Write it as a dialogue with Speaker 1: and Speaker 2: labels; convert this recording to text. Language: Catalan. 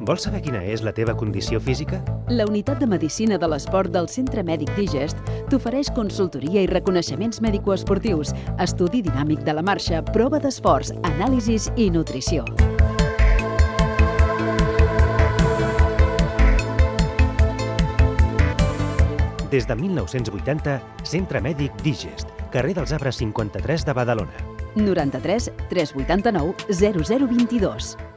Speaker 1: Vols saber quina és la teva condició física?
Speaker 2: La unitat de medicina de l'esport del Centre Mèdic Digest t'ofereix consultoria i reconeixements mèdico-esportius, estudi dinàmic de la marxa, prova d'esforç, anàlisis i nutrició.
Speaker 1: Des de 1980, Centre Mèdic Digest, carrer dels Arbres 53 de Badalona.
Speaker 2: 93 389 0022.